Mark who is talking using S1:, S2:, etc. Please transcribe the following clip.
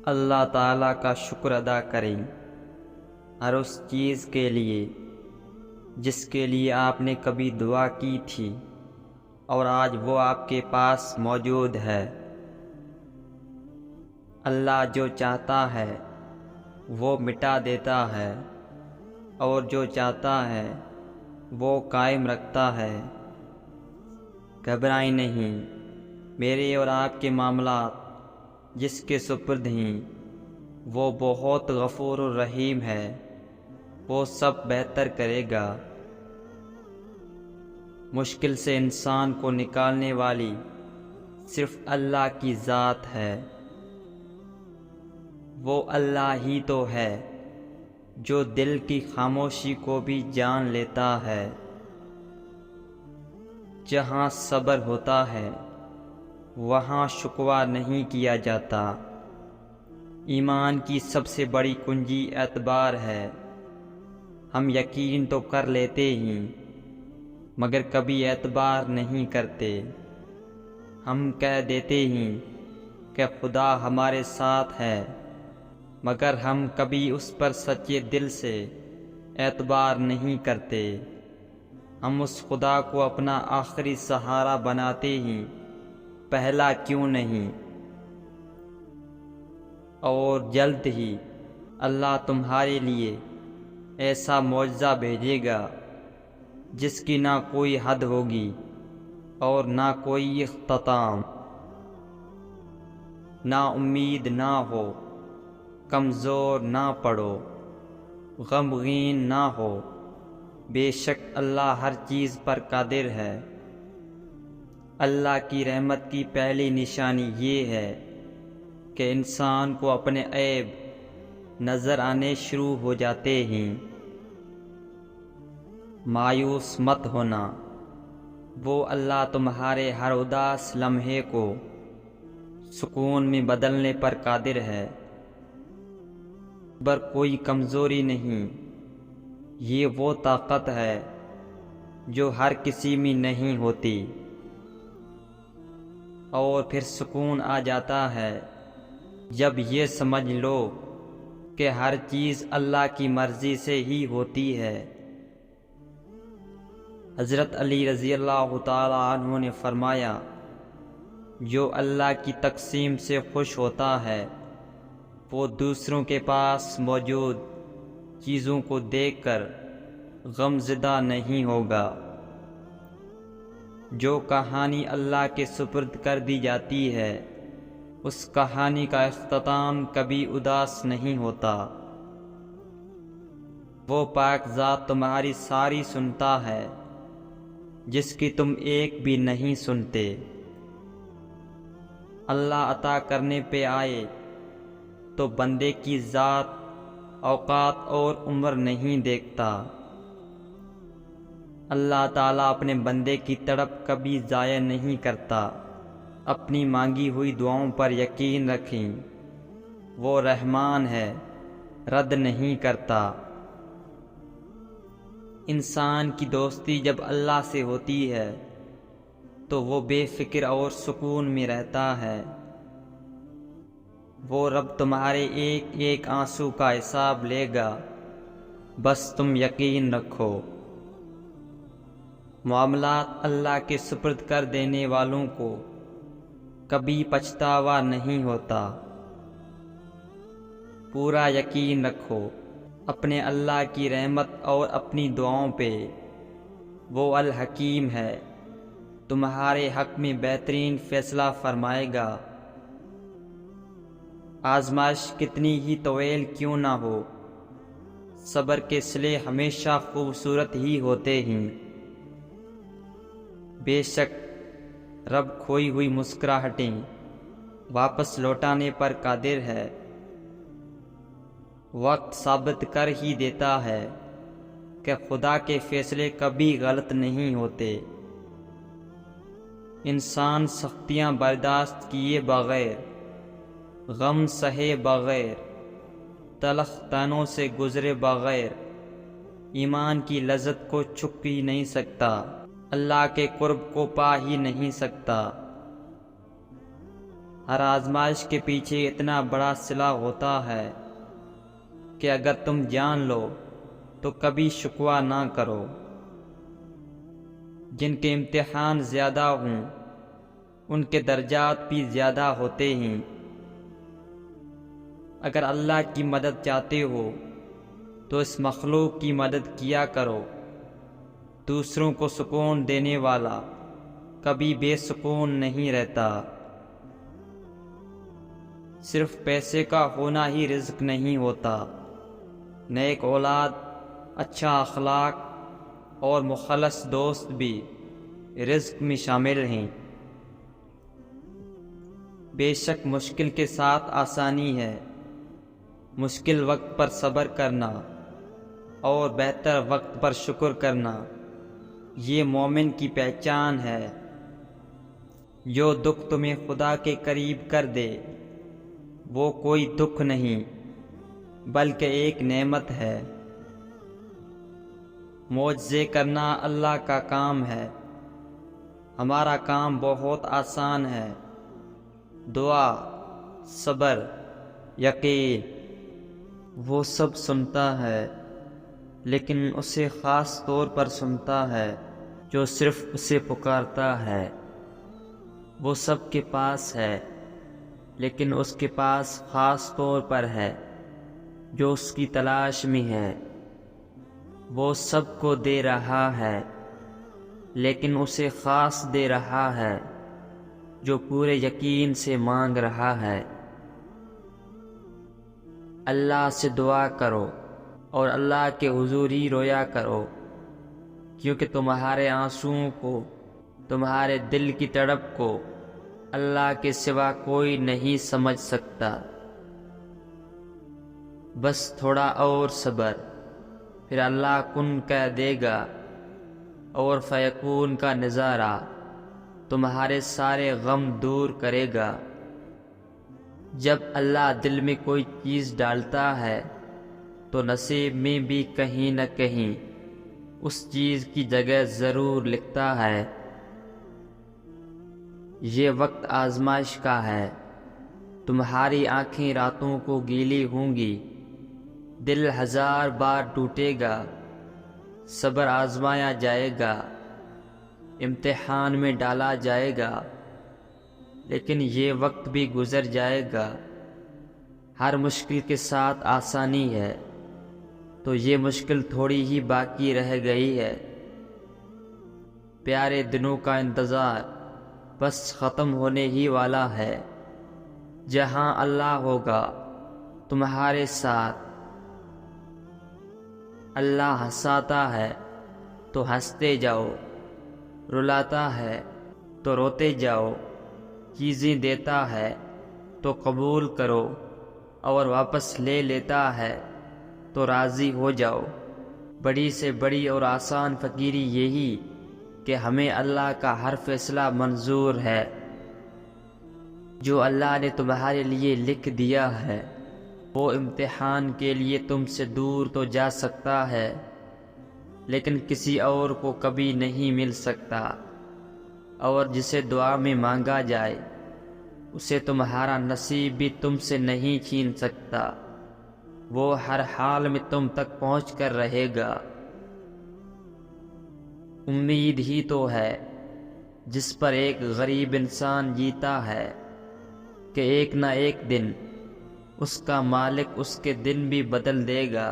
S1: اللہ تعالیٰ کا شکر ادا کریں ہر اس چیز کے لیے جس کے لیے آپ نے کبھی دعا کی تھی اور آج وہ آپ کے پاس موجود ہے۔ اللہ جو چاہتا ہے وہ مٹا دیتا ہے اور جو چاہتا ہے وہ قائم رکھتا ہے۔ گھبرائیں نہیں، میرے اور آپ کے معاملات جس کے سپرد ہیں وہ بہت غفور الرحیم ہے، وہ سب بہتر کرے گا۔ مشکل سے انسان کو نکالنے والی صرف اللہ کی ذات ہے۔ وہ اللہ ہی تو ہے جو دل کی خاموشی کو بھی جان لیتا ہے۔ جہاں صبر ہوتا ہے وہاں شکوہ نہیں کیا جاتا۔ ایمان کی سب سے بڑی کنجی اعتبار ہے۔ ہم یقین تو کر لیتے ہیں مگر کبھی اعتبار نہیں کرتے۔ ہم کہہ دیتے ہیں کہ خدا ہمارے ساتھ ہے مگر ہم کبھی اس پر سچے دل سے اعتبار نہیں کرتے۔ ہم اس خدا کو اپنا آخری سہارا بناتے ہیں، پہلا کیوں نہیں؟ اور جلد ہی اللہ تمہارے لیے ایسا معجزہ بھیجے گا جس کی نہ کوئی حد ہوگی اور نہ کوئی اختتام۔ نا امید نہ ہو، کمزور نہ پڑو، غمگین نہ ہو، بے شک اللہ ہر چیز پر قادر ہے۔ اللہ کی رحمت کی پہلی نشانی یہ ہے کہ انسان کو اپنے عیب نظر آنے شروع ہو جاتے ہیں۔ مایوس مت ہونا، وہ اللہ تمہارے ہر اداس لمحے کو سکون میں بدلنے پر قادر ہے۔ پر کوئی کمزوری نہیں، یہ وہ طاقت ہے جو ہر کسی میں نہیں ہوتی۔ اور پھر سکون آ جاتا ہے جب یہ سمجھ لو کہ ہر چیز اللہ کی مرضی سے ہی ہوتی ہے۔ حضرت علی رضی اللہ تعالی عنہ نے فرمایا، جو اللہ کی تقسیم سے خوش ہوتا ہے وہ دوسروں کے پاس موجود چیزوں کو دیکھ کر غم زدہ نہیں ہوگا۔ جو کہانی اللہ کے سپرد کر دی جاتی ہے اس کہانی کا اختتام کبھی اداس نہیں ہوتا۔ وہ پاک ذات تمہاری ساری سنتا ہے جس کی تم ایک بھی نہیں سنتے۔ اللہ عطا کرنے پہ آئے تو بندے کی ذات، اوقات اور عمر نہیں دیکھتا۔ اللہ تعالیٰ اپنے بندے کی تڑپ کبھی ضائع نہیں کرتا۔ اپنی مانگی ہوئی دعاؤں پر یقین رکھیں، وہ رحمان ہے، رد نہیں کرتا۔ انسان کی دوستی جب اللہ سے ہوتی ہے تو وہ بے فکر اور سکون میں رہتا ہے۔ وہ رب تمہارے ایک ایک آنسو کا حساب لے گا، بس تم یقین رکھو۔ معاملات اللہ کے سپرد کر دینے والوں کو کبھی پچھتاوا نہیں ہوتا۔ پورا یقین رکھو اپنے اللہ کی رحمت اور اپنی دعاؤں پہ، وہ الحکیم ہے، تمہارے حق میں بہترین فیصلہ فرمائے گا۔ آزمائش کتنی ہی طویل کیوں نہ ہو، صبر کے صلے ہمیشہ خوبصورت ہی ہوتے ہیں۔ بے شک رب کھوئی ہوئی مسکراہٹیں واپس لوٹانے پر قادر ہے۔ وقت ثابت کر ہی دیتا ہے کہ خدا کے فیصلے کبھی غلط نہیں ہوتے۔ انسان سختیاں برداشت کیے بغیر، غم سہے بغیر، تلخ طعنوں سے گزرے بغیر ایمان کی لذت کو چھپ ہی نہیں سکتا، اللہ کے قرب کو پا ہی نہیں سکتا۔ ہر آزمائش کے پیچھے اتنا بڑا صلہ ہوتا ہے کہ اگر تم جان لو تو کبھی شکوہ نہ کرو۔ جن کے امتحان زیادہ ہوں ان کے درجات بھی زیادہ ہوتے ہیں۔ اگر اللہ کی مدد چاہتے ہو تو اس مخلوق کی مدد کیا کرو۔ دوسروں کو سکون دینے والا کبھی بے سکون نہیں رہتا۔ صرف پیسے کا ہونا ہی رزق نہیں ہوتا، نیک اولاد، اچھا اخلاق اور مخلص دوست بھی رزق میں شامل ہیں۔ بے شک مشکل کے ساتھ آسانی ہے، مشکل وقت پر صبر کرنا اور بہتر وقت پر شکر کرنا یہ مومن کی پہچان ہے۔ جو دکھ تمہیں خدا کے قریب کر دے وہ کوئی دکھ نہیں بلکہ ایک نعمت ہے۔ معجزے کرنا اللہ کا کام ہے، ہمارا کام بہت آسان ہے۔ دعا، صبر، یقین، وہ سب سنتا ہے لیکن اسے خاص طور پر سنتا ہے جو صرف اسے پکارتا ہے۔ وہ سب کے پاس ہے لیکن اس کے پاس خاص طور پر ہے جو اس کی تلاش میں ہے۔ وہ سب کو دے رہا ہے لیکن اسے خاص دے رہا ہے جو پورے یقین سے مانگ رہا ہے۔ اللہ سے دعا کرو اور اللہ کے حضور ہی رویا کرو، کیونکہ تمہارے آنسوؤں کو، تمہارے دل کی تڑپ کو اللہ کے سوا کوئی نہیں سمجھ سکتا۔ بس تھوڑا اور صبر، پھر اللہ کن کہہ دے گا اور فیکون کا نظارہ تمہارے سارے غم دور کرے گا۔ جب اللہ دل میں کوئی چیز ڈالتا ہے تو نصیب میں بھی کہیں نہ کہیں اس چیز کی جگہ ضرور لکھتا ہے۔ یہ وقت آزمائش کا ہے، تمہاری آنکھیں راتوں کو گیلی ہوں گی، دل ہزار بار ٹوٹے گا، صبر آزمایا جائے گا، امتحان میں ڈالا جائے گا، لیکن یہ وقت بھی گزر جائے گا۔ ہر مشکل کے ساتھ آسانی ہے، تو یہ مشکل تھوڑی ہی باقی رہ گئی ہے۔ پیارے دنوں کا انتظار بس ختم ہونے ہی والا ہے، جہاں اللہ ہوگا تمہارے ساتھ۔ اللہ ہنساتا ہے تو ہنستے جاؤ، رلاتا ہے تو روتے جاؤ، چیزیں دیتا ہے تو قبول کرو اور واپس لے لیتا ہے تو راضی ہو جاؤ۔ بڑی سے بڑی اور آسان فقیری یہی کہ ہمیں اللہ کا ہر فیصلہ منظور ہے۔ جو اللہ نے تمہارے لیے لکھ دیا ہے وہ امتحان کے لیے تم سے دور تو جا سکتا ہے لیکن کسی اور کو کبھی نہیں مل سکتا، اور جسے دعا میں مانگا جائے اسے تمہارا نصیب بھی تم سے نہیں چھین سکتا۔ وہ ہر حال میں تم تک پہنچ کر رہے گا۔ امید ہی تو ہے جس پر ایک غریب انسان جیتا ہے کہ ایک نہ ایک دن اس کا مالک اس کے دن بھی بدل دے گا۔